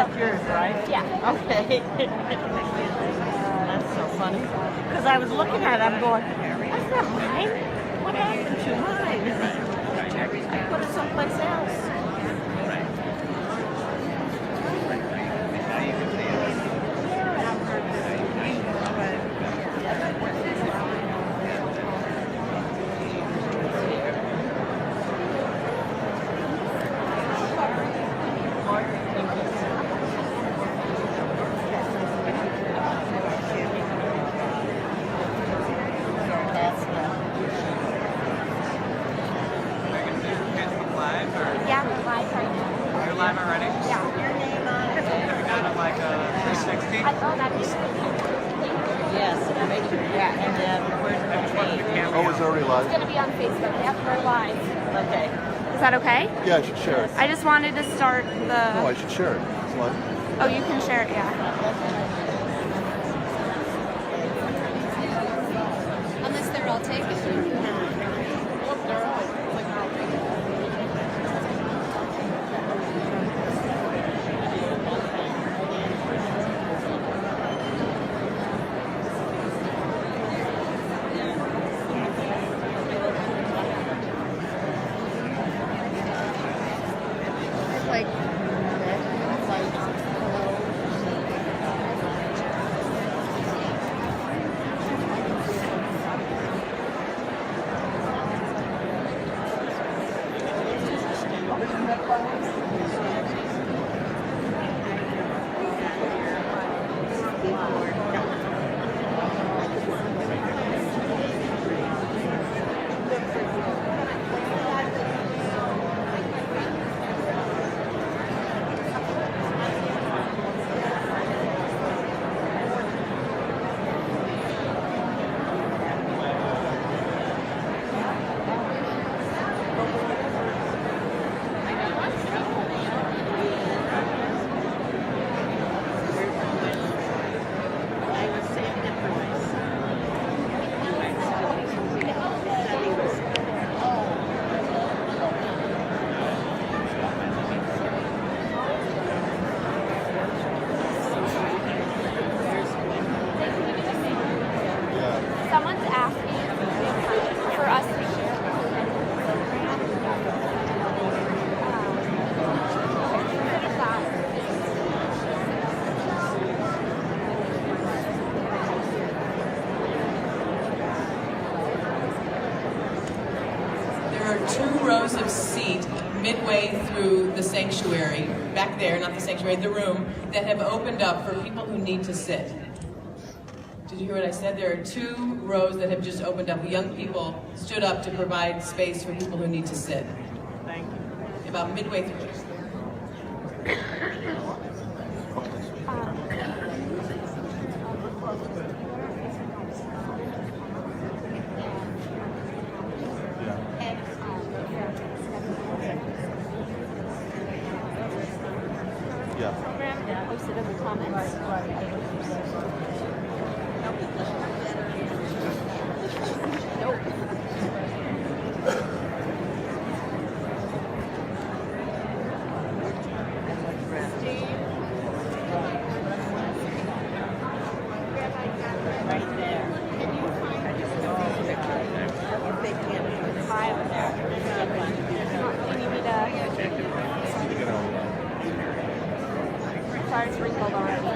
That's yours, right? Yeah. Okay. That's so funny. Because I was looking at it, I'm going, that's not mine. What happened to mine? I put it someplace else. Yeah, we're live right now. You're live already? Yeah. Have you done it like a 360? I thought that'd be Yes, make sure. Yeah, and then where's the name? Oh, it's already live? It's going to be on Facebook. Yep, we're live. Okay. Is that okay? Yeah, I should share it. I just wanted to start the... No, I should share it. It's live. Oh, you can share it, yeah. Unless they're all taken. Someone's asking for us to share. There are 2 rows of seat midway through the sanctuary, back there, not the sanctuary, the room, that have opened up for people who need to sit. Did you hear what I said? There are 2 rows that have just opened up. Young people stood up to provide space for people who need to sit. Thank you. About midway through. Yeah. Program posted in the comments. Nope. Right there. I just know if they can't file there. You need me to... Sorry, it's wrinkled already. You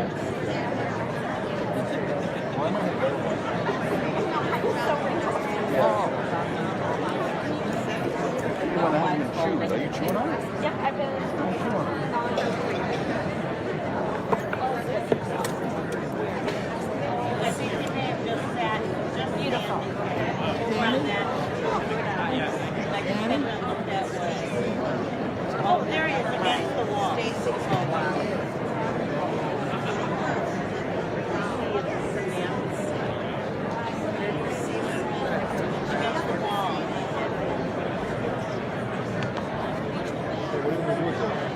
want to have them chew. Are you chewing on it? Yep, I've been... Beautiful. Oh, there he is against the wall. What are you going to do with it?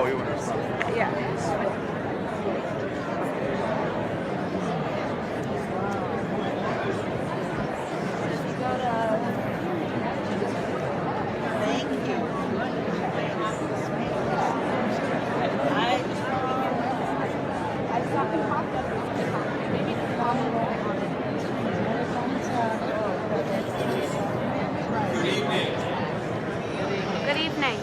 Oh, you went to Yeah. Thank you. Good evening. Good evening.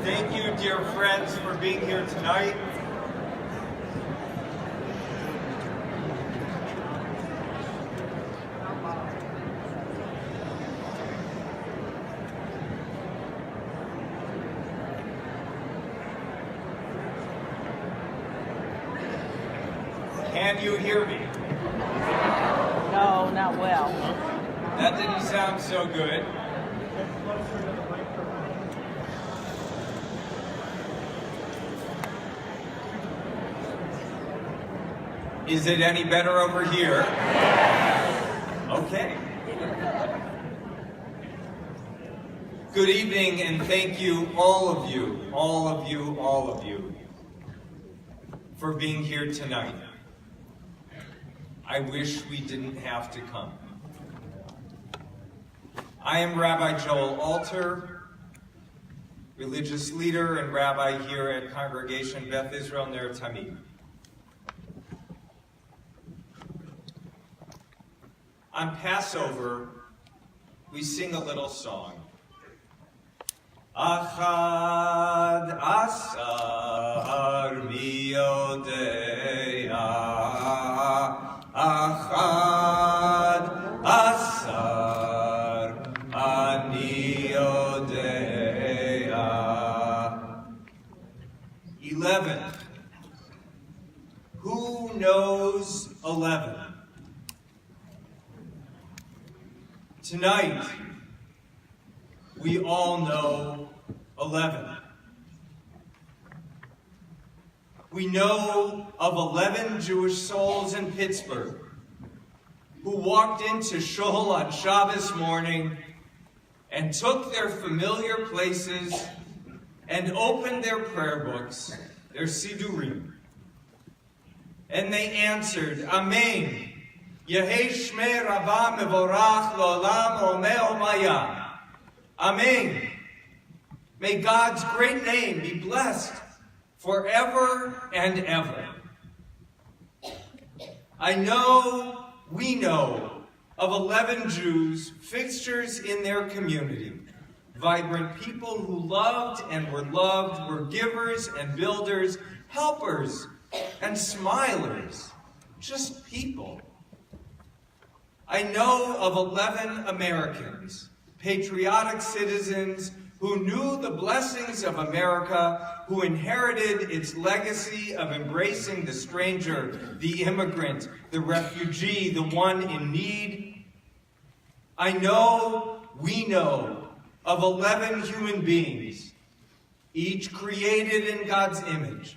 Thank you, dear friends, for being here tonight. Can you hear me? No, not well. That didn't sound so good. Is it any better over here? Okay. Good evening, and thank you, all of you, for being here tonight. I wish we didn't have to come. I am Rabbi Joel Alter, religious leader and rabbi here at Congregation Beth Israel Ner Tamid. On Passover, we sing a little song. Achad asar mi yodea, Achad asar ani yodea. 11. Who knows 11? Tonight, we all know 11. We know of 11 Jewish souls in Pittsburgh who walked into Shul on Shabbos morning and took their familiar places and opened their prayer books, their Sidurim. And they answered, Amen. Yehei Shmei Rabbah Mevorach L'olam Romeo Maya. Amen. May God's great name be blessed forever and ever. I know, we know, of 11 Jews, fixtures in their community, vibrant people who loved and were givers and builders, helpers and smilers, just people. I know of 11 Americans, patriotic citizens who knew the blessings of America, who inherited its legacy of embracing the stranger, the immigrant, the refugee, the one in need. I know, we know, of 11 human beings, each created in God's image,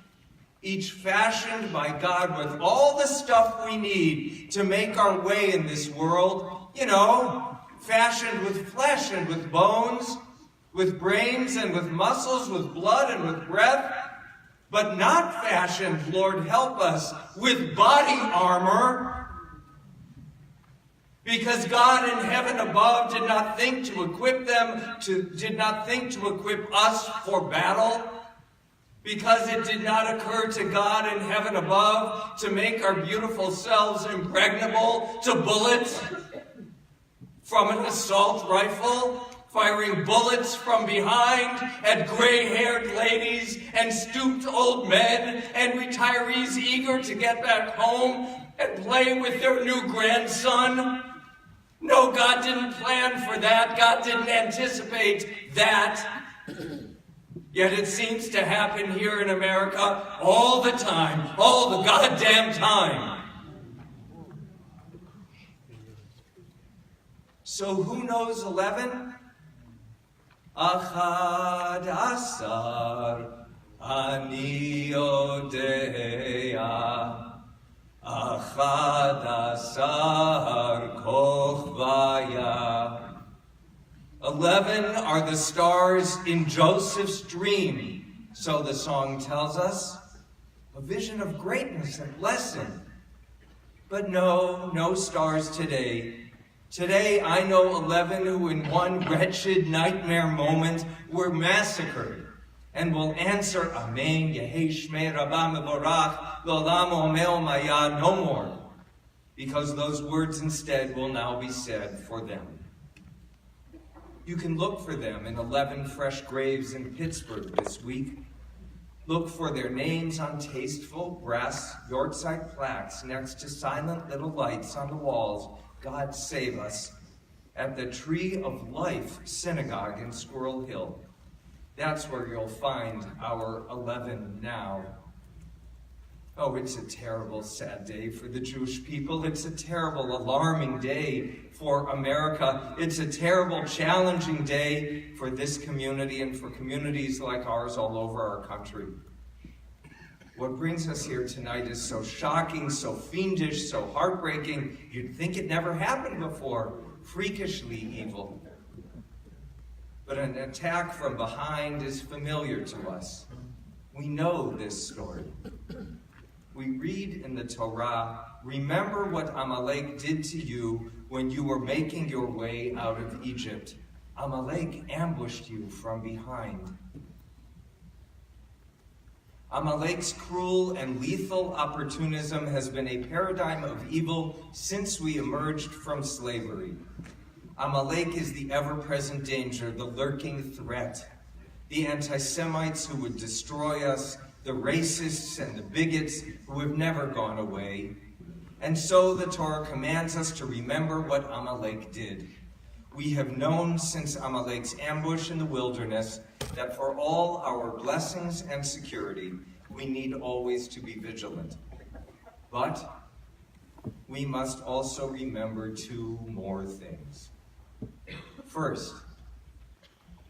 each fashioned by God with all the stuff we need to make our way in this world, you know, fashioned with flesh and with bones, with brains and with muscles, with blood and with breath, but not fashioned, Lord help us, with body armor, because God in heaven above did not think to equip us for battle, because it did not occur to God in heaven above to make our beautiful selves impregnable to bullets from an assault rifle, firing bullets from behind at gray-haired ladies and stooped old men and retirees eager to get back home and play with their new grandson. No, God didn't plan for that. God didn't anticipate that. Yet it seems to happen here in America all the time, all the goddamn time. So who knows 11? Achad Asar Ani Yodea. Achad Asar Kochvaya. 11 are the stars in Joseph's dream, so the song tells us. A vision of greatness and blessing. But no stars today. Today I know 11 who in one wretched nightmare moment were massacred and will answer Amen, Yehi Shmei Rabbah Mevorach, L'olam Omeo Maya, no more, because those words instead will now be said for them. You can look for them in 11 fresh graves in Pittsburgh this week. Look for their names on tasteful brass yahrzeit plaques next to silent little lights on the walls. God save us. At the Tree of Life Synagogue in Squirrel Hill. That's where you'll find our 11 now. Oh, it's a terrible, sad day for the Jewish people. It's a terrible, alarming day for America. It's a terrible, challenging day for this community and for communities like ours all over our country. What brings us here tonight is so shocking, so fiendish, so heartbreaking, you'd think it never happened before. Freakishly evil. But an attack from behind is familiar to us. We know this story. We read in the Torah, remember what Amalek did to you when you were making your way out of Egypt. Amalek ambushed you from behind. Amalek's cruel and lethal opportunism has been a paradigm of evil since we emerged from slavery. Amalek is the ever-present danger, the lurking threat, the anti-Semites who would destroy us, the racists and the bigots who have never gone away. And so the Torah commands us to remember what Amalek did. We have known since Amalek's ambush in the wilderness that for all our blessings and security, we need always to be vigilant. But we must also remember two more things. First,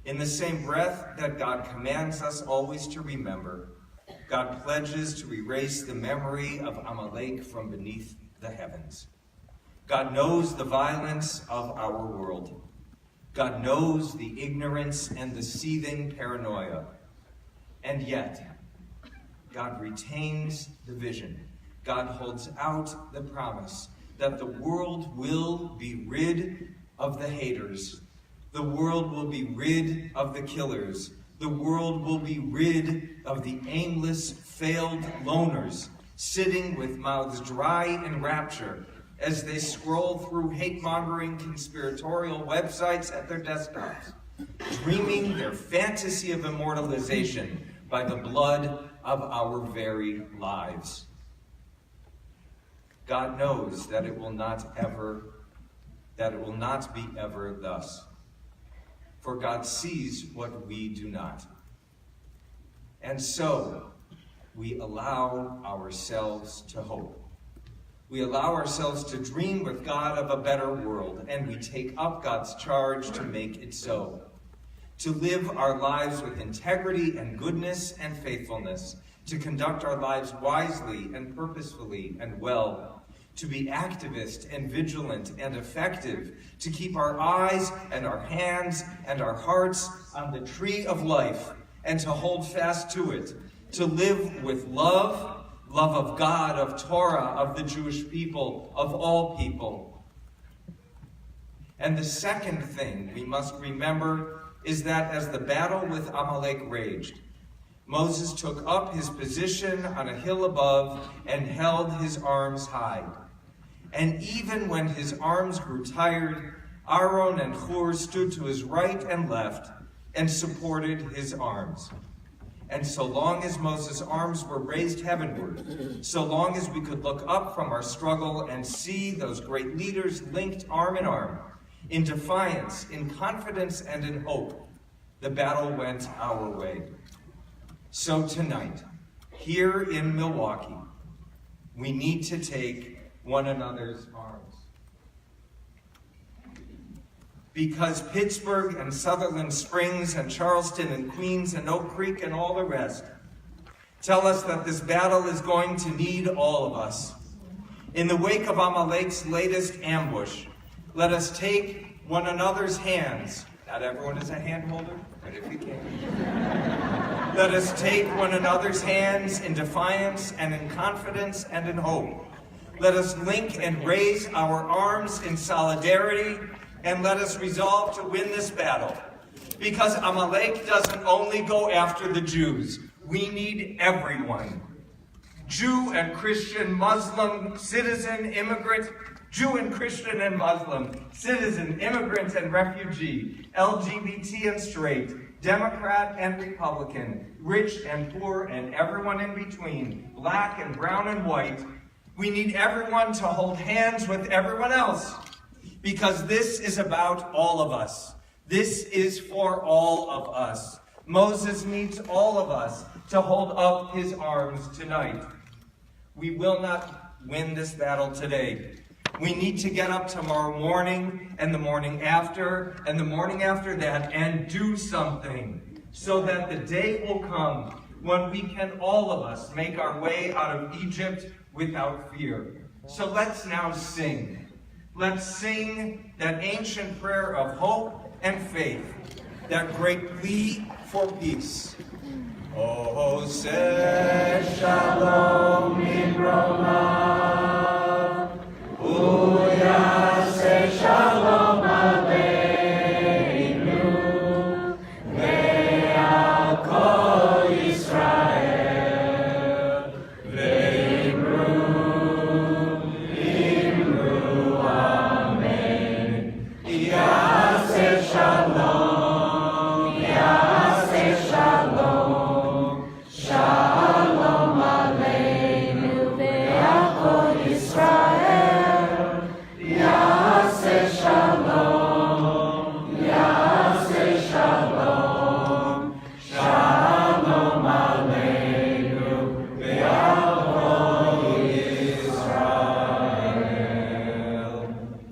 in the same breath that God commands us always to remember, God pledges to erase the memory of Amalek from beneath the heavens. God knows the violence of our world. God knows the ignorance and the seething paranoia. And yet, God retains the vision. God holds out the promise that the world will be rid of the haters. The world will be rid of the killers. The world will be rid of the aimless, failed loners, sitting with mouths dry in rapture as they scroll through hate-mongering conspiratorial websites at their desktops, dreaming their fantasy of immortalization by the blood of our very lives. God knows that it will not be ever thus. For God sees what we do not. And so, we allow ourselves to hope. We allow ourselves to dream with God of a better world, and we take up God's charge to make it so. To live our lives with integrity and goodness and faithfulness, to conduct our lives wisely and purposefully and well, to be activist and vigilant and effective, to keep our eyes and our hands and our hearts on the tree of life and to hold fast to it, to live with love of God, of Torah, of the Jewish people, of all people. And the second thing we must remember is that as the battle with Amalek raged, Moses took up his position on a hill above and held his arms high. And even when his arms grew tired, Aaron and Hur stood to his right and left and supported his arms. And so long as Moses' arms were raised heavenward, so long as we could look up from our struggle and see those great leaders linked arm in arm, in defiance, in confidence, and in hope, the battle went our way. So tonight, here in Milwaukee, we need to take one another's arms. because Pittsburgh and Sutherland Springs and Charleston and Queens and Oak Creek and all the rest tell us that this battle is going to need all of us. In the wake of Amalek's latest ambush, let us take one another's hands. Not everyone is a hand holder, but if you can. Let us take one another's hands in defiance and in confidence and in hope. Let us link and raise our arms in solidarity, and let us resolve to win this battle. Because Amalek doesn't only go after the Jews. We need everyone. Jew and Christian, Muslim, citizen, immigrant, Jew and Christian and Muslim, citizen, immigrant and refugee, LGBT and straight, Democrat and Republican, rich and poor and everyone in between, black and brown and white. We need everyone to hold hands with everyone else, because this is about all of us. This is for all of us. Moses needs all of us to hold up his arms tonight. We will not win this battle today. We need to get up tomorrow morning and the morning after and the morning after that and do something so that the day will come when we can, all of us, make our way out of Egypt without fear. So let's now sing. Let's sing that ancient prayer of hope and faith, that great plea for peace. Oh, say shalom imroma, uya say shalom aleinu, ve'al kol Yisrael, imru amen, yaseh shalom, yaseh shalom, shalom aleinu ve'al kol Yisrael, yaseh shalom, yaseh shalom, shalom aleinu ve'al kol Yisrael.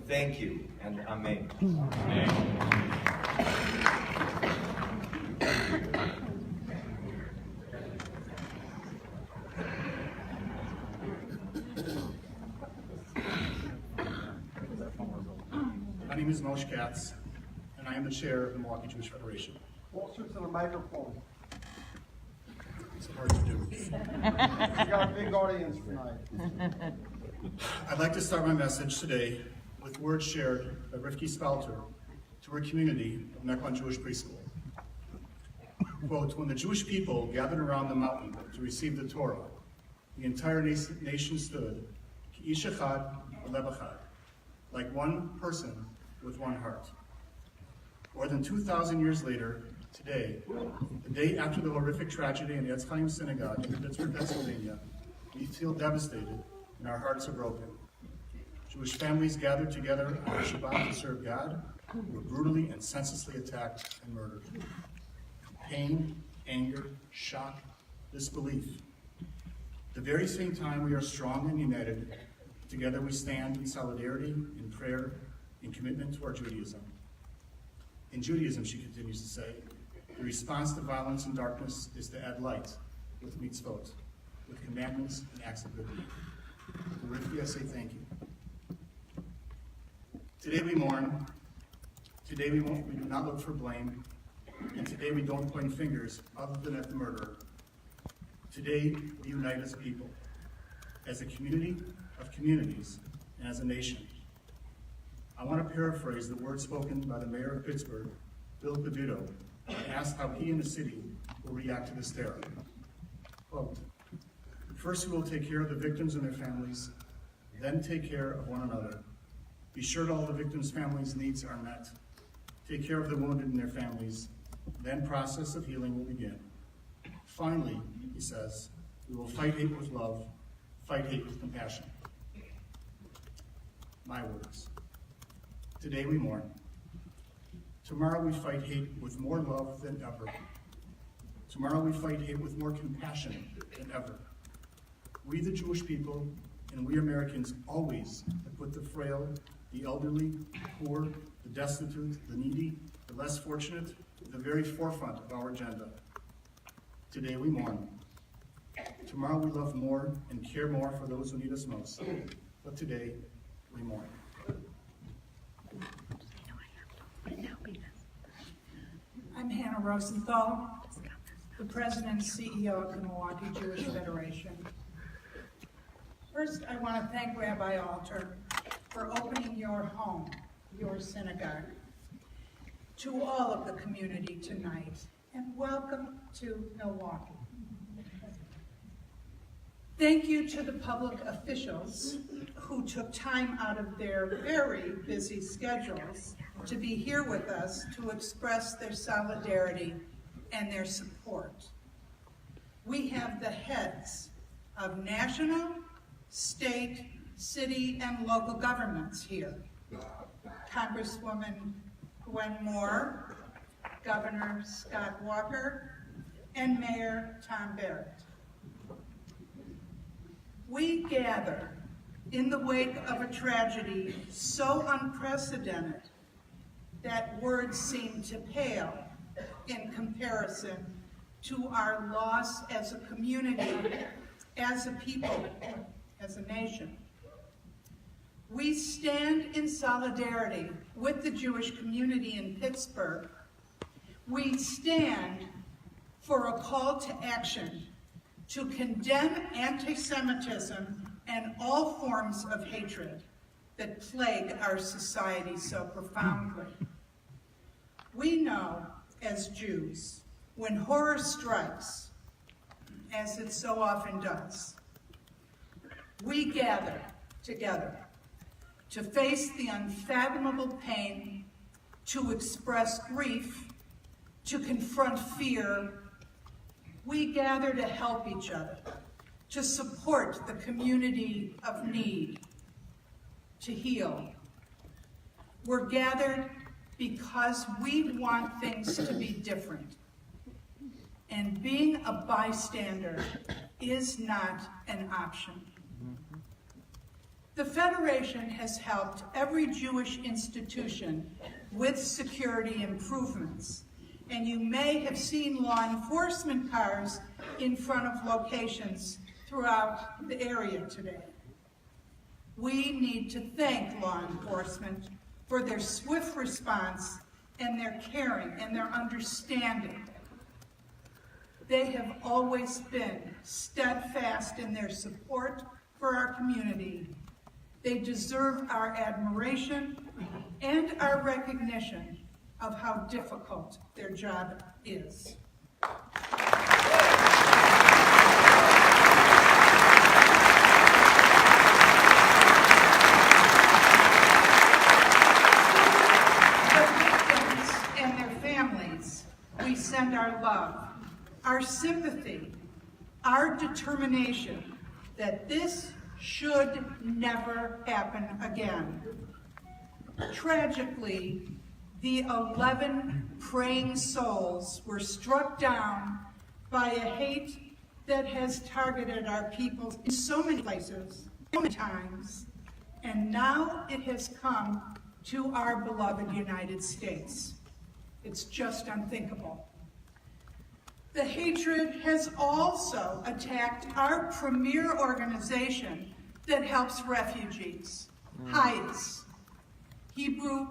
Thank you, and amen. My name is Moshe Katz, and I am the chair of the Milwaukee Jewish Federation. Closer to the microphone. It's hard to do. We got a big audience tonight. I'd like to start my message today with words shared by Rivki Spalter to her community of Mequon Jewish Preschool. Quote, when the Jewish people gathered around the mountain to receive the Torah, the entire nation stood, Ki'ish echad v'lev echad, like one person with one heart. More than 2,000 years later, today, the day after the horrific tragedy in the Etz Chaim Synagogue in Pittsburgh, Pennsylvania, we feel devastated and our hearts are broken. Jewish families gathered together on Shabbat to serve God were brutally and senselessly attacked and murdered. Pain, anger, shock, disbelief. At the very same time we are strong and united, together we stand in solidarity, in prayer, in commitment to our Judaism. In Judaism, she continues to say, the response to violence and darkness is to add light with mitzvot, with commandments and acts of good deed. To Rivki, I say thank you. Today we mourn. Today we do not look for blame. And today we don't point fingers other than at the murderer. Today we unite as a people, as a community of communities, and as a nation. I want to paraphrase the words spoken by the mayor of Pittsburgh, Bill Peduto, and ask how he and the city will react to this terror. Quote, first we will take care of the victims and their families, then take care of one another. Be sure that all the victims' families' needs are met. Take care of the wounded and their families, then process of healing will begin. Finally, he says, we will fight hate with love, fight hate with compassion. My words. Today we mourn. Tomorrow we fight hate with more love than ever. Tomorrow we fight hate with more compassion than ever. We, the Jewish people, and we Americans always have put the frail, the elderly, poor, the destitute, the needy, the less fortunate, at the very forefront of our agenda. Today we mourn. Tomorrow we love more and care more for those who need us most. But today we mourn. I'm Hannah Rosenthal, the President and CEO of the Milwaukee Jewish Federation. First, I want to thank Rabbi Alter for opening your home, your synagogue, to all of the community tonight, and welcome to Milwaukee. Thank you to the public officials who took time out of their very busy schedules to be here with us to express their solidarity and their support. We have the heads of national, state, city, and local governments here. Congresswoman Gwen Moore, Governor Scott Walker, and Mayor Tom Barrett. We gather in the wake of a tragedy so unprecedented that words seem to pale in comparison to our loss as a community, as a people, as a nation. We stand in solidarity with the Jewish community in Pittsburgh. We stand for a call to action to condemn anti-Semitism and all forms of hatred that plague our society so profoundly. We know, as Jews, when horror strikes, as it so often does, we gather together to face the unfathomable pain, to express grief, to confront fear. We gather to help each other, to support the community of need, to heal. We're gathered because we want things to be different. And being a bystander is not an option. The Federation has helped every Jewish institution with security improvements, and you may have seen law enforcement cars in front of locations throughout the area today. We need to thank law enforcement for their swift response and their caring and their understanding. They have always been steadfast in their support for our community. They deserve our admiration and our recognition of how difficult their job is. And their families, we send our love, our sympathy, our determination that this should never happen again. Tragically, the 11 praying souls were struck down by a hate that has targeted our people in so many places, so many times, and now it has come to our beloved United States. It's just unthinkable. The hatred has also attacked our premier organization that helps refugees, HIAS, Hebrew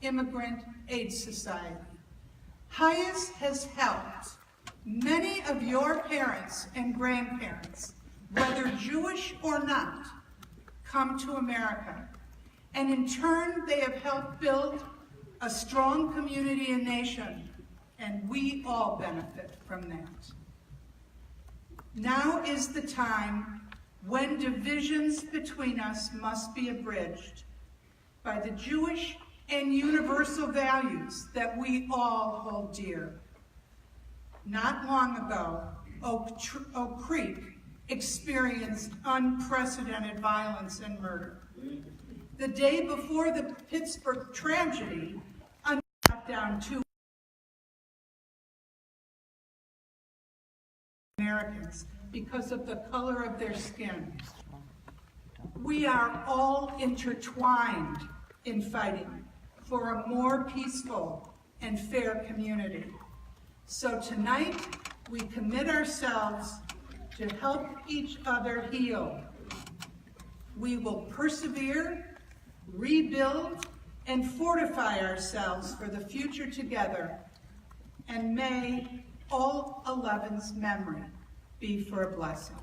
Immigrant Aid Society. HIAS has helped many of your parents and grandparents, whether Jewish or not, come to America. And in turn, they have helped build a strong community and nation, and we all benefit from that. Now is the time when divisions between us must be abridged by the Jewish and universal values that we all hold dear. Not long ago, Oak Creek experienced unprecedented violence and murder. The day before the Pittsburgh tragedy, shot down 2 Americans because of the color of their skin. We are all intertwined in fighting for a more peaceful and fair community. So tonight, we commit ourselves to help each other heal. We will persevere, rebuild, and fortify ourselves for the future together. And may all 11's memory be for a blessing.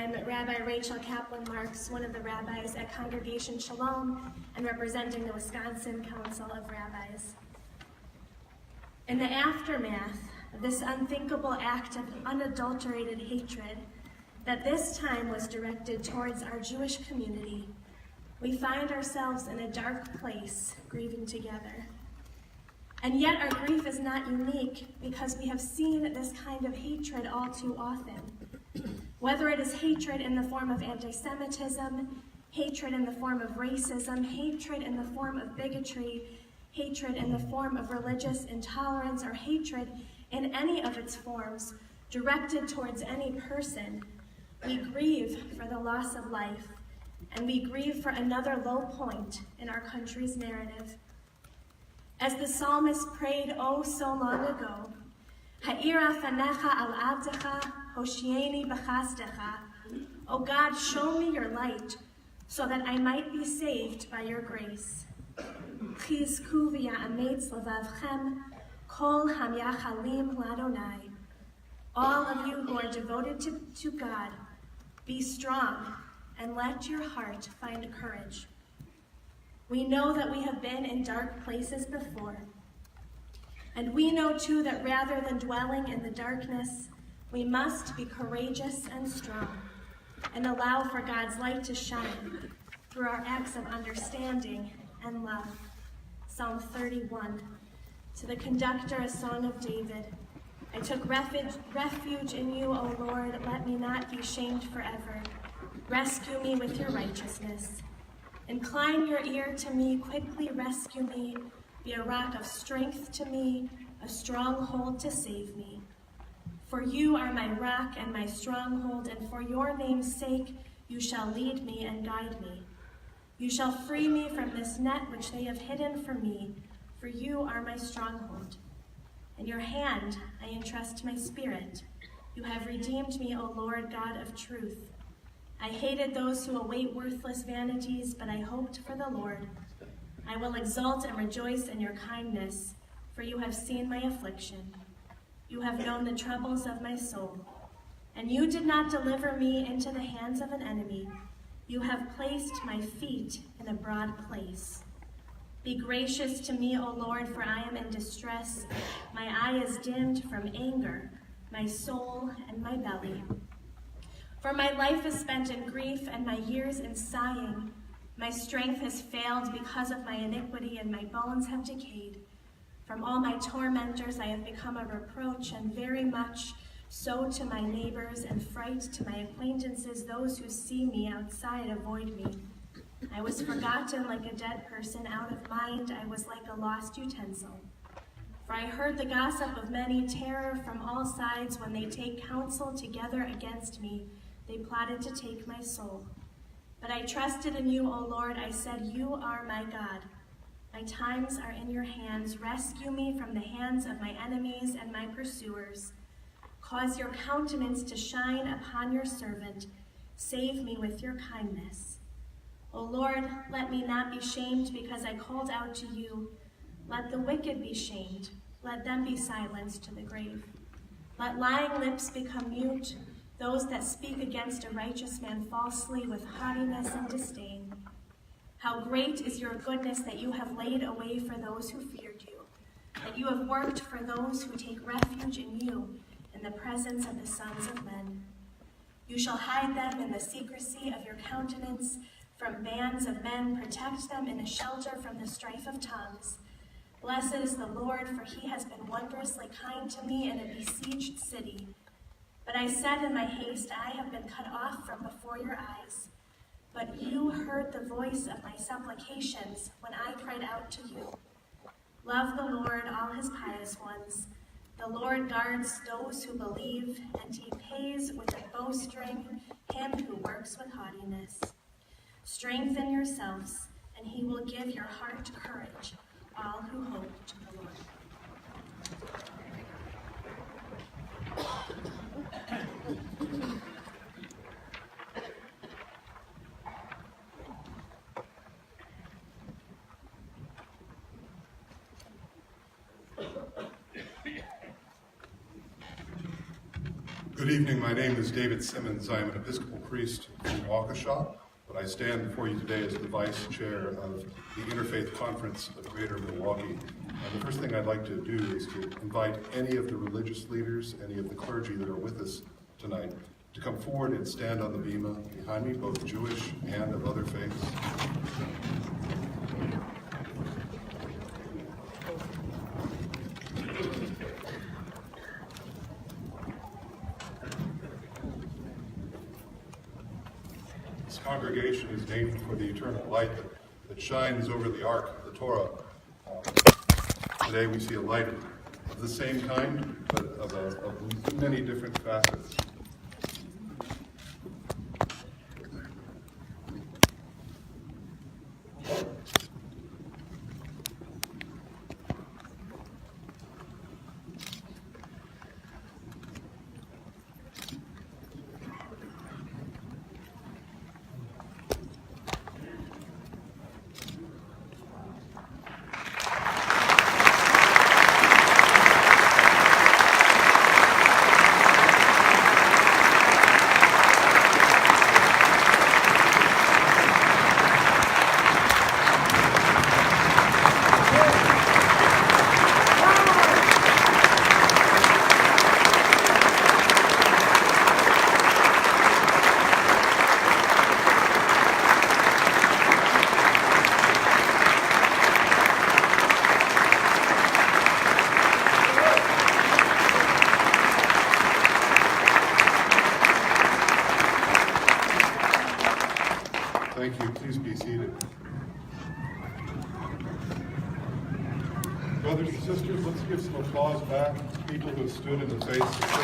I'm Rabbi Rachel Kaplan-Marks, one of the rabbis at Congregation Shalom and representing the Wisconsin Council of Rabbis. In the aftermath of this unthinkable act of unadulterated hatred that this time was directed towards our Jewish community, we find ourselves in a dark place, grieving together. And yet our grief is not unique because we have seen this kind of hatred all too often. Whether it is hatred in the form of anti-Semitism, hatred in the form of racism, hatred in the form of bigotry, hatred in the form of religious intolerance, or hatred in any of its forms directed towards any person. We grieve for the loss of life, and we grieve for another low point in our country's narrative. As the psalmist prayed oh so long ago, Ha'ira fanecha al abdecha, hoshieni b'chasdecha. O God, show me your light, so that I might be saved by your grace. Chizku v'ya'ametz levavchem, kol hamyachalim l'Adonai. All of you who are devoted to God, be strong, and let your heart find courage. We know that we have been in dark places before, and we know too that rather than dwelling in the darkness, we must be courageous and strong, and allow for God's light to shine through our acts of understanding and love. Psalm 31. To the conductor, a song of David. I took refuge in you, O Lord. Let me not be shamed forever. Rescue me with your righteousness. Incline your ear to me, quickly rescue me. Be a rock of strength to me, a stronghold to save me. For you are my rock and my stronghold, and for your name's sake you shall lead me and guide me. You shall free me from this net which they have hidden for me, for you are my stronghold. In your hand I entrust my spirit. You have redeemed me, O Lord God of truth. I hated those who await worthless vanities, but I hoped for the Lord. I will exult and rejoice in your kindness, for you have seen my affliction. You have known the troubles of my soul, and you did not deliver me into the hands of an enemy. You have placed my feet in a broad place. Be gracious to me, O Lord, for I am in distress. My eye is dimmed from anger, my soul and my belly. For my life is spent in grief and my years in sighing. My strength has failed because of my iniquity, and my bones have decayed. From all my tormentors I have become a reproach, and very much so to my neighbors, and fright to my acquaintances. Those who see me outside avoid me. I was forgotten like a dead person, out of mind. I was like a lost utensil. For I heard the gossip of many, terror from all sides. When they take counsel together against me, they plotted to take my soul. But I trusted in you, O Lord. I said, you are my God. My times are in your hands. Rescue me from the hands of my enemies and my pursuers. Cause your countenance to shine upon your servant. Save me with your kindness. O Lord, let me not be shamed because I called out to you. Let the wicked be shamed. Let them be silenced to the grave. Let lying lips become mute. Those that speak against a righteous man falsely with haughtiness and disdain. How great is your goodness that you have laid away for those who feared you, that you have worked for those who take refuge in you in the presence of the sons of men. You shall hide them in the secrecy of your countenance from bands of men. Protect them in a shelter from the strife of tongues. Blessed is the Lord, for he has been wondrously kind to me in a besieged city. But I said in my haste, I have been cut off from before your eyes. But you heard the voice of my supplications when I cried out to you. Love the Lord, all his pious ones. The Lord guards those who believe, and he pays with a bowstring him who works with haughtiness. Strengthen yourselves, and he will give your heart courage, all who hope to the Lord. Good evening. My name is David Simmons. I am an Episcopal priest in Waukesha, but I stand before you today as the vice chair of the Interfaith Conference of Greater Milwaukee. The first thing I'd like to do is to invite any of the religious leaders, any of the clergy that are with us tonight, to come forward and stand on the bema behind me, both Jewish and of other faiths. congregation is named for the eternal light that shines over the Ark, the Torah. Today we see a light of the same kind, but of many different facets. Thank you. Please be seated. Brothers and sisters, let's give some applause back to people who have stood in the face of so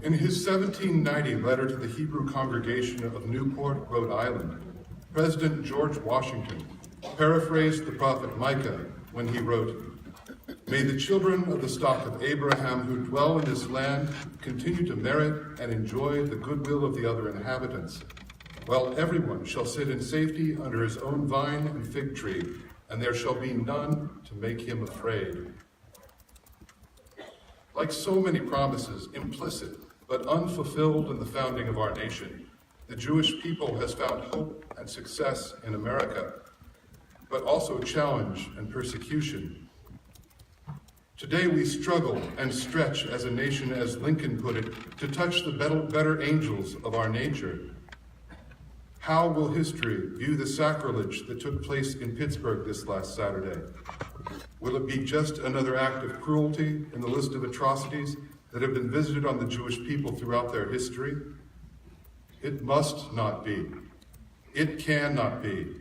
In his 1790 letter to the Hebrew congregation of Newport, Rhode Island, President George Washington paraphrased the prophet Micah when he wrote, "May the children of the stock of Abraham who dwell in this land continue to merit and enjoy the goodwill of the other inhabitants, while everyone shall sit in safety under his own vine and fig tree, and there shall be none to make him afraid." Like so many promises, implicit but unfulfilled in the founding of our nation, the Jewish people has found hope and success in America, but also challenge and persecution. Today we struggle and stretch as a nation, as Lincoln put it, to touch the better angels of our nature. How will history view the sacrilege that took place in Pittsburgh this last Saturday? Will it be just another act of cruelty in the list of atrocities that have been visited on the Jewish people throughout their history? It must not be. It cannot be.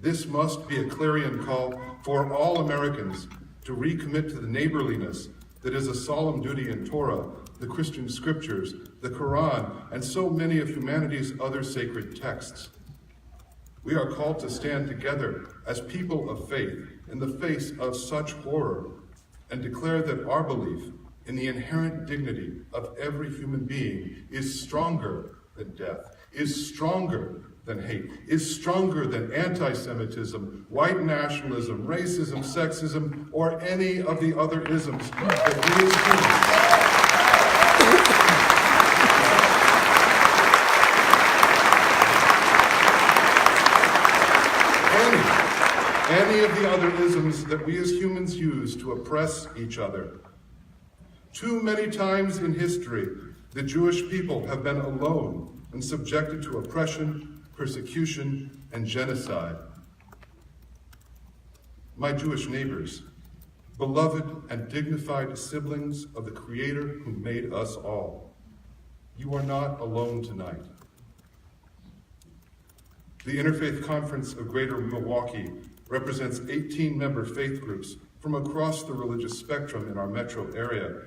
This must be a clarion call for all Americans to recommit to the neighborliness that is a solemn duty in Torah, the Christian scriptures, the Quran, and so many of humanity's other sacred texts. We are called to stand together as people of faith in the face of such horror and declare that our belief in the inherent dignity of every human being is stronger than death, is stronger than hate, is stronger than anti-Semitism, white nationalism, racism, sexism, or any of the other isms that we as humans any of the other isms that we as humans use to oppress each other. Too many times in history, the Jewish people have been alone and subjected to oppression, persecution, and genocide. My Jewish neighbors, beloved and dignified siblings of the Creator who made us all, you are not alone tonight. The Interfaith Conference of Greater Milwaukee represents 18-member faith groups from across the religious spectrum in our metro area,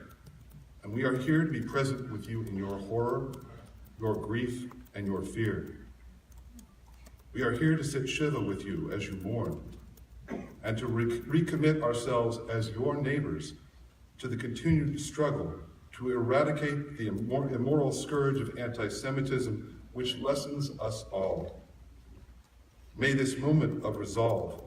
and we are here to be present with you in your horror, your grief, and your fear. We are here to sit Shiva with you as you mourn, and to recommit ourselves as your neighbors to the continued struggle to eradicate the immoral scourge of anti-Semitism which lessens us all. May this moment of resolve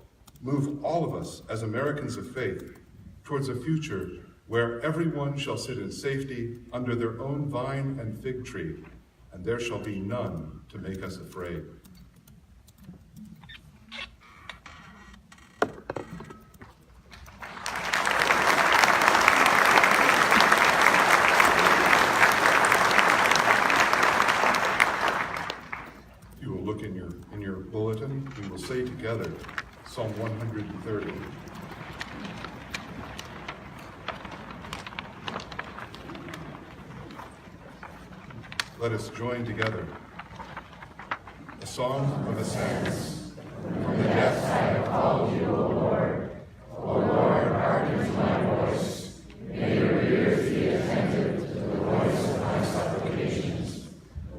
move all of us as Americans of faith towards a future where everyone shall sit in safety under their own vine and fig tree, and there shall be none to make us afraid. pray together Psalm 130. Let us join together. A song of ascents. From the depths I have called you, O Lord. O Lord, hearken to my voice. May your ears be attentive to the voice of my supplications.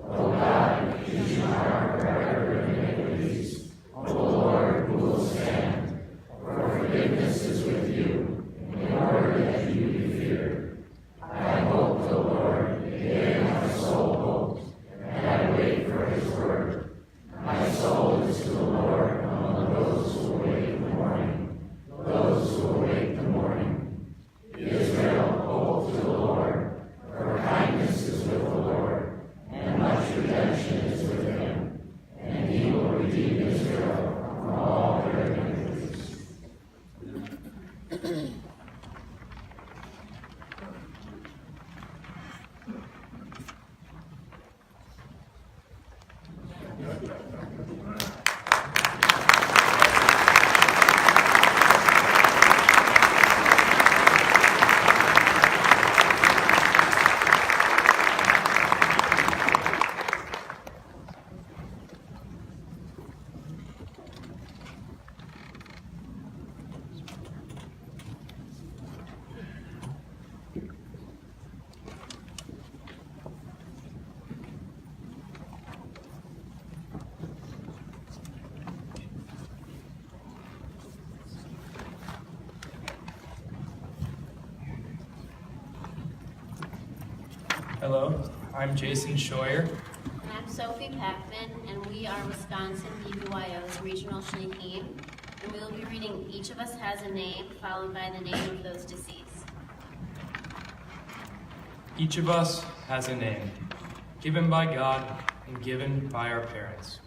O God, teach my heart the record of iniquities. O Lord, who will stand? For forgiveness is with you, in order that you be feared. I hope the Lord, yea, my soul hopes, and I wait for his word. My soul is to the Lord among those who await the morning, those who await the morning. Israel, hope to the Lord, for kindness is with the Lord, and much redemption is with him, and he will redeem Israel from all their iniquities. Hello, I'm Jason Scheuer. And I'm Sophie Packman, and we are Wisconsin BBYO's Regional Shaheen, and we will be reading Each of Us Has a Name, followed by the name of those deceased. Each of us has a name, given by God and given by our parents.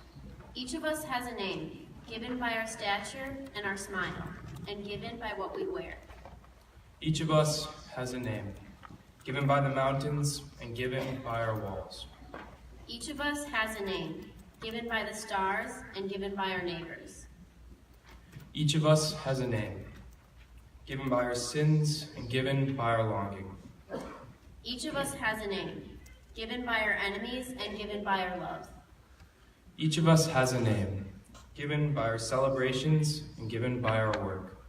Each of us has a name, given by our stature and our smile, and given by what we wear. Each of us has a name, given by the mountains and given by our walls. Each of us has a name, given by the stars and given by our neighbors. Each of us has a name, given by our sins and given by our longing. Each of us has a name, given by our enemies and given by our love. Each of us has a name, given by our celebrations and given by our work.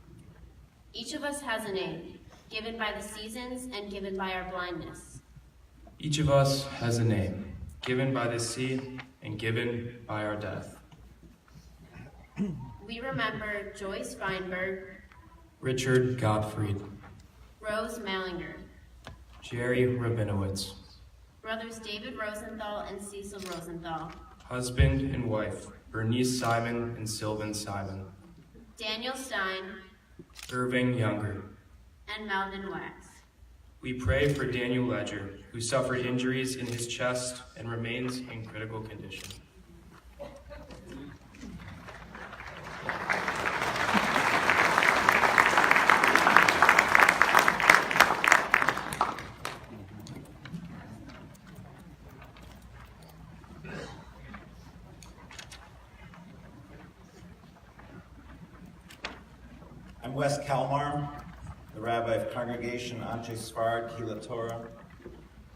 Each of us has a name, given by the seasons and given by our blindness. Each of us has a name, given by the sea and given by our death. We remember Joyce Feinberg, Richard Gottfried, Rose Mallinger, Jerry Rabinowitz, brothers David Rosenthal and Cecil Rosenthal, husband and wife, Bernice Simon and Sylvan Simon, Daniel Stein, Irving Younger. and Melvin Wax. We pray for Daniel Ledger, who suffered injuries in his chest and remains in critical condition. I'm Wes Kalmar, the rabbi of Congregation Anshe Sfard Kehillat Torah,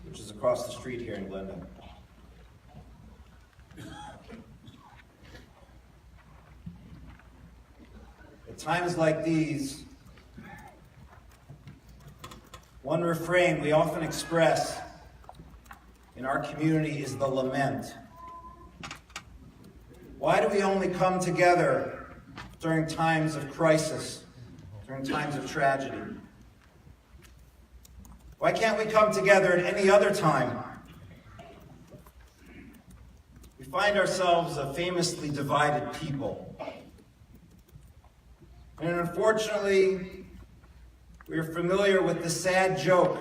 which is across the street here in Glendon. At times like these, one refrain we often express in our community is the lament. Why do we only come together during times of crisis? During times of tragedy? Why can't we come together at any other time? We find ourselves a famously divided people. And unfortunately, we are familiar with the sad joke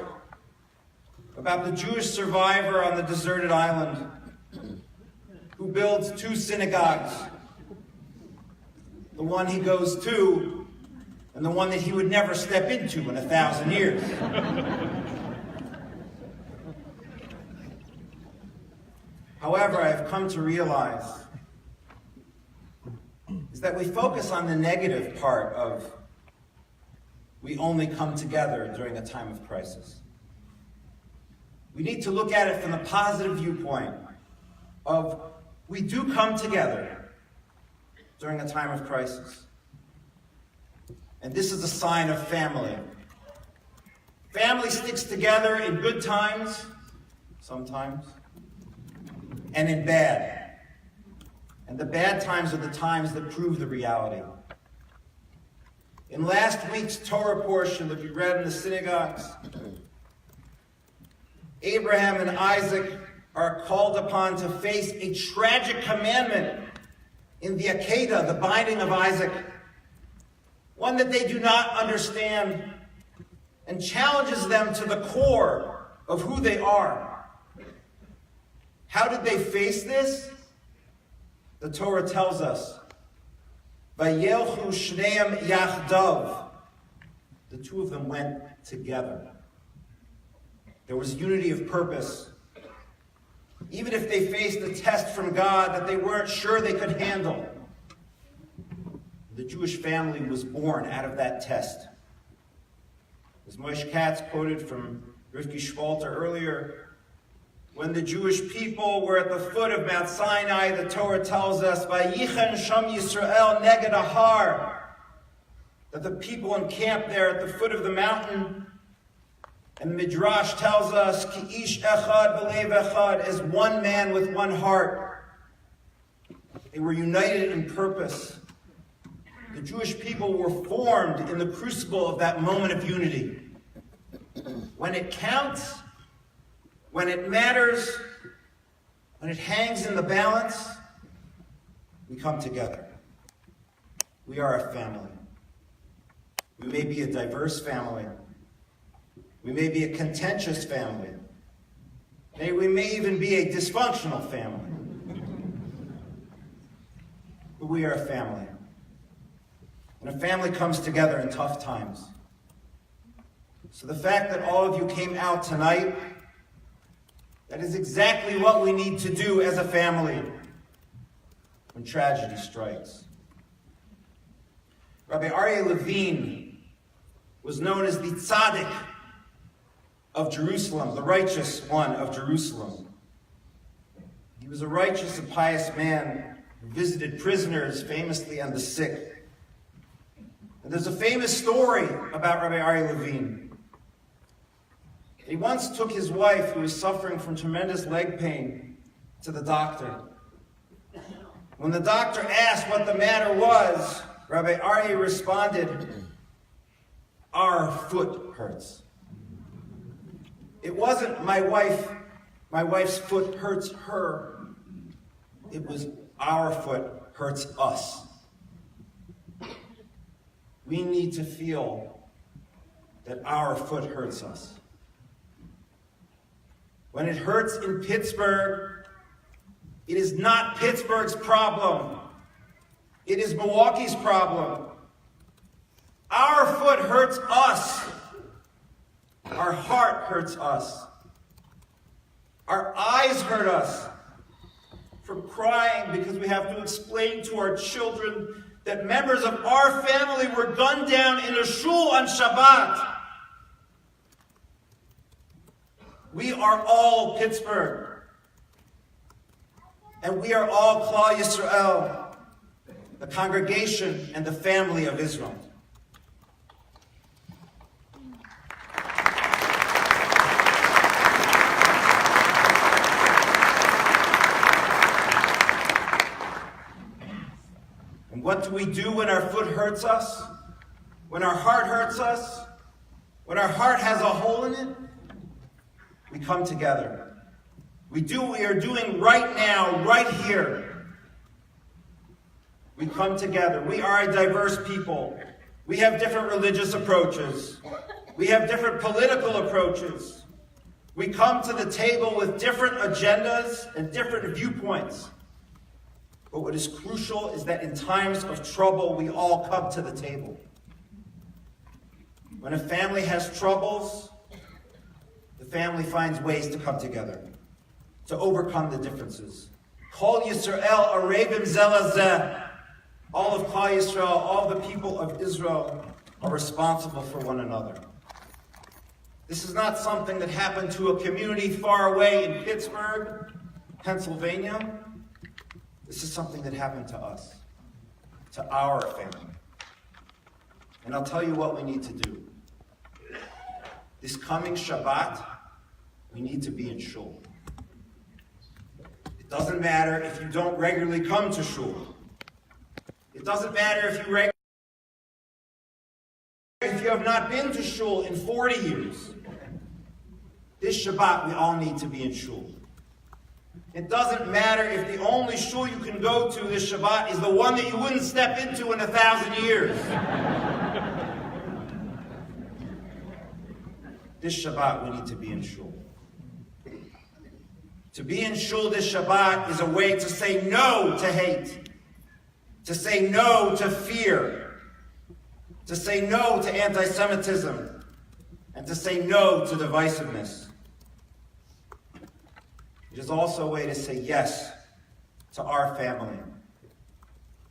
about the Jewish survivor on the deserted island who builds 2 synagogues. The one he goes to and the one that he would never step into in 1,000 years. However, I have come to realize is that we focus on the negative part of we only come together during a time of crisis. We need to look at it from the positive viewpoint of we do come together during a time of crisis. And this is a sign of family. Family sticks together in good times, sometimes, and in bad. And the bad times are the times that prove the reality. In last week's Torah portion that we read in the synagogues, Abraham and Isaac are called upon to face a tragic commandment in the Akedah, the binding of Isaac, one that they do not understand and challenges them to the core of who they are. How did they face this? The Torah tells us, Vayelchu shneim yachdav. The two of them went together. There was unity of purpose. Even if they faced a test from God that they weren't sure they could handle, the Jewish family was born out of that test. As Moshe Katz quoted from Rivki Schwalter earlier, when the Jewish people were at the foot of Mount Sinai, the Torah tells us, Vayichen Sham Yisrael neged ahar, that the people encamped there at the foot of the mountain. And the Midrash tells us, Ki ish echad b'lev echad, as one man with one heart. They were united in purpose. The Jewish people were formed in the crucible of that moment of unity. When it counts, when it matters, when it hangs in the balance, we come together. We are a family. We may be a diverse family. We may be a contentious family. We may even be a dysfunctional family. But we are a family. And a family comes together in tough times. So the fact that all of you came out tonight, that is exactly what we need to do as a family when tragedy strikes. Rabbi Aryeh Levine was known as the tzaddik of Jerusalem, the righteous one of Jerusalem. He was a righteous and pious man who visited prisoners famously and the sick. And there's a famous story about Rabbi Aryeh Levine. He once took his wife, who was suffering from tremendous leg pain, to the doctor. When the doctor asked what the matter was, Rabbi Aryeh responded, "Our foot hurts." It wasn't my wife's foot hurts her. It was our foot hurts us. We need to feel that our foot hurts us. When it hurts in Pittsburgh, it is not Pittsburgh's problem. It is Milwaukee's problem. Our foot hurts us. Our heart hurts us. Our eyes hurt us from crying because we have to explain to our children that members of our family were gunned down in a shul on Shabbat. We are all Pittsburgh. And we are all Klal Yisrael, the congregation and the family of Israel. And what do we do when our foot hurts us? When our heart hurts us? When our heart has a hole in it? We come together. We do what we are doing right now, right here. We come together. We are a diverse people. We have different religious approaches. We have different political approaches. We come to the table with different agendas and different viewpoints. But what is crucial is that in times of trouble, we all come to the table. When a family has troubles, the family finds ways to come together, to overcome the differences. Kol Yisrael arevim zelazeh. all of Klal Yisrael, all the people of Israel are responsible for one another. This is not something that happened to a community far away in Pittsburgh, Pennsylvania. This is something that happened to us, to our family. And I'll tell you what we need to do. This coming Shabbat, we need to be in shul. It doesn't matter if you don't regularly come to shul. It doesn't matter if you have not been to shul in 40 years. This Shabbat, we all need to be in shul. It doesn't matter if the only shul you can go to this Shabbat is the one that you wouldn't step into in 1,000 years. This Shabbat, we need to be in shul. To be in shul this Shabbat is a way to say no to hate, to say no to fear, to say no to anti-Semitism, and to say no to divisiveness. It is also a way to say yes to our family,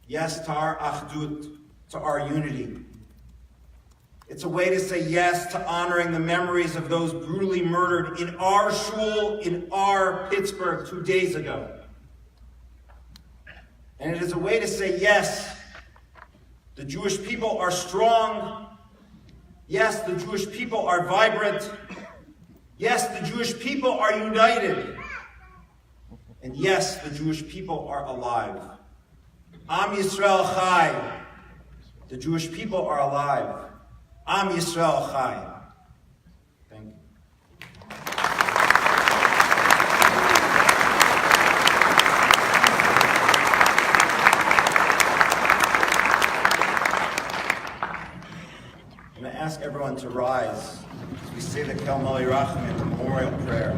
yes to our achdut, to our unity. It's a way to say yes to honoring the memories of those brutally murdered in our shul, in our Pittsburgh 2 days ago. And it is a way to say yes, the Jewish people are strong. Yes, the Jewish people are vibrant. Yes, the Jewish people are united. And yes, the Jewish people are alive. Am Yisrael Chai. The Jewish people are alive. Am Yisrael Chai. Thank you. I'm going to ask everyone to rise as we say the Kel Mali Rachman memorial prayer.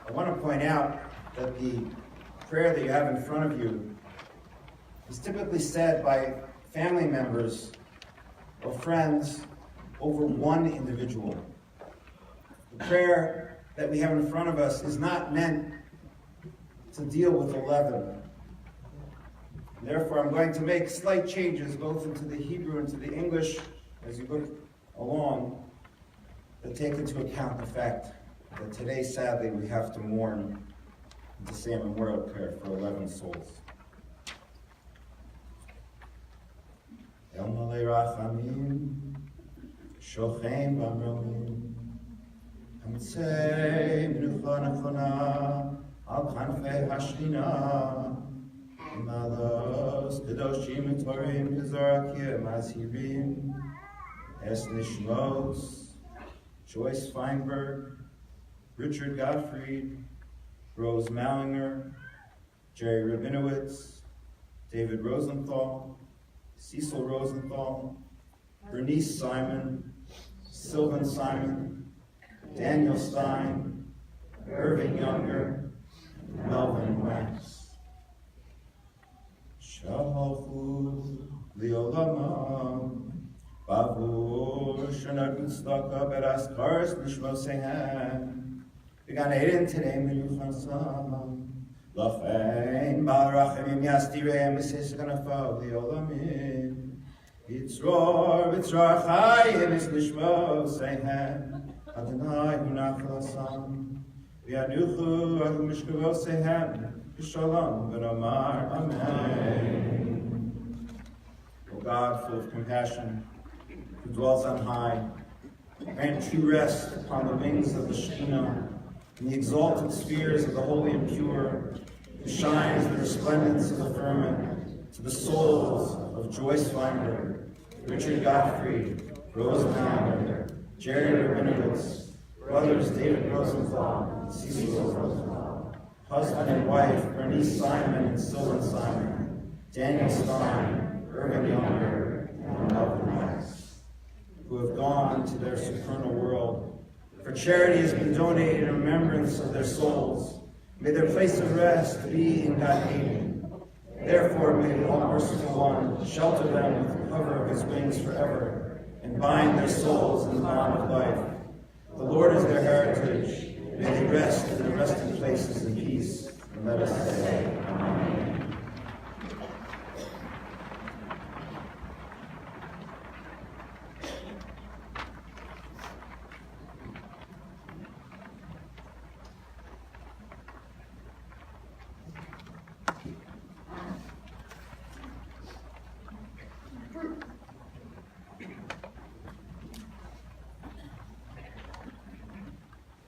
I want to point out that the prayer that you have in front of you is typically said by family members or friends over one individual. The prayer that we have in front of us is not meant to deal with 11. Therefore, I'm going to make slight changes both into the Hebrew and to the English as you look along that take into account the fact that today, sadly, we have to mourn and to say a memorial prayer for 11 souls. El Malei Rachamim, Shochein Bamrolim, Hamtzei Menucha Nechona, Al Kanfei Hashchina, Imalos Kedoshim Torim Kezorakim Azhirim, Es Nishmos, Joyce Feinberg, Richard Gottfried, Rose Mallinger, Jerry Rabinowitz, David Rosenthal, Cecil Rosenthal, Bernice Simon, Sylvan Simon, Daniel Stein, Irving Younger, Melvin Wax. Shahalchu Liolamam, Bavur Shanat Mustaka Beraskars Nishmosehan. Began Eden today, Menuchan Sam. Lafein Barachim Yastireim Misiskanafo Liolamim. Yitzror Chayim is Nishmosehan. Adonai Hunachlasam. Vianuchu Adu Mishkavosehan. Shalom V'nomar Amen. O God, full of compassion, who dwells on high, grant true rest upon the wings of the Shekhinah, in the exalted spheres of the holy and pure, who shines the resplendence of the firmament to the souls of Joyce Feinberg, Richard Gottfried, Rose Mallinger, Jerry Rabinowitz, brothers David Rosenthal and Cecil Rosenthal, husband and wife Bernice Simon and Sylvan Simon, Daniel Stein, Irving Younger, and Melvin Wax, who have gone to their supernal world. For charity has been donated in remembrance of their souls. May their place of rest be in God Eden. Therefore, may the All-Merciful One shelter them with the cover of his wings forever, and bind their souls in the bond of life. The Lord is their heritage. May they rest in the resting places in peace. And let us say, Amen.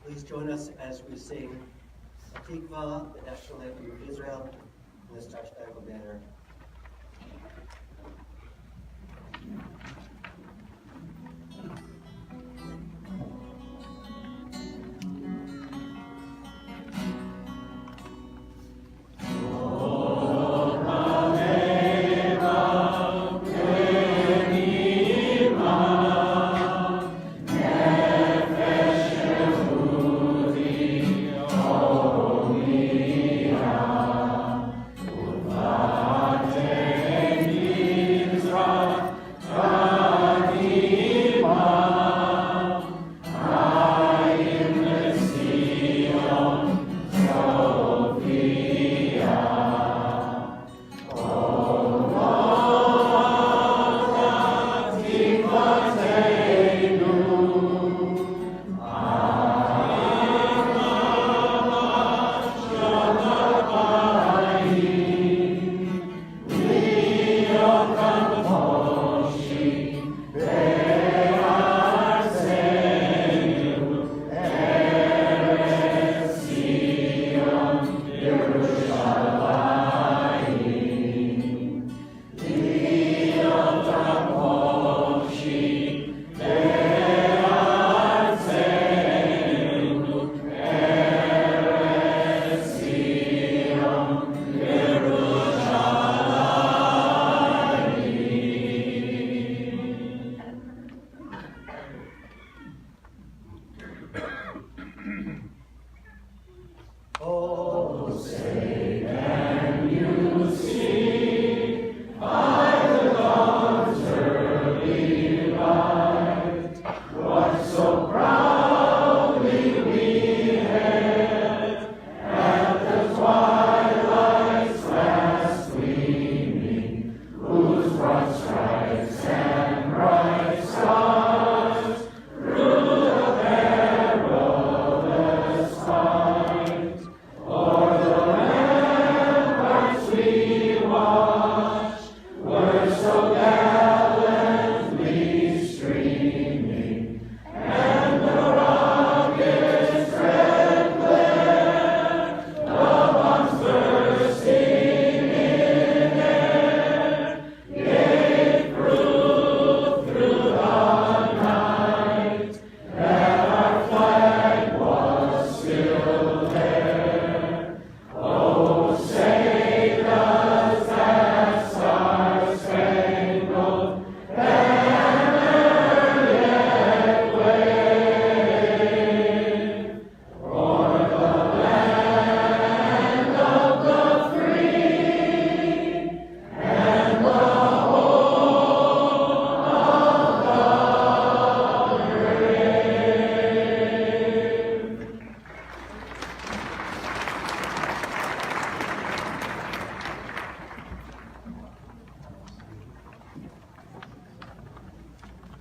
Please join us as we sing Tikva, the national anthem of Israel, and the Star Spangled Banner.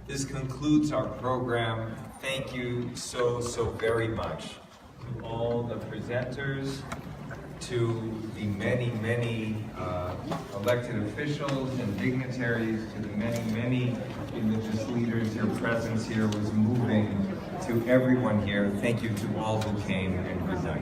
This concludes our program. Thank you so very much to all the presenters, to the many elected officials and dignitaries, to the many religious leaders. Your presence here was moving. To everyone here, thank you to all who came, and good night.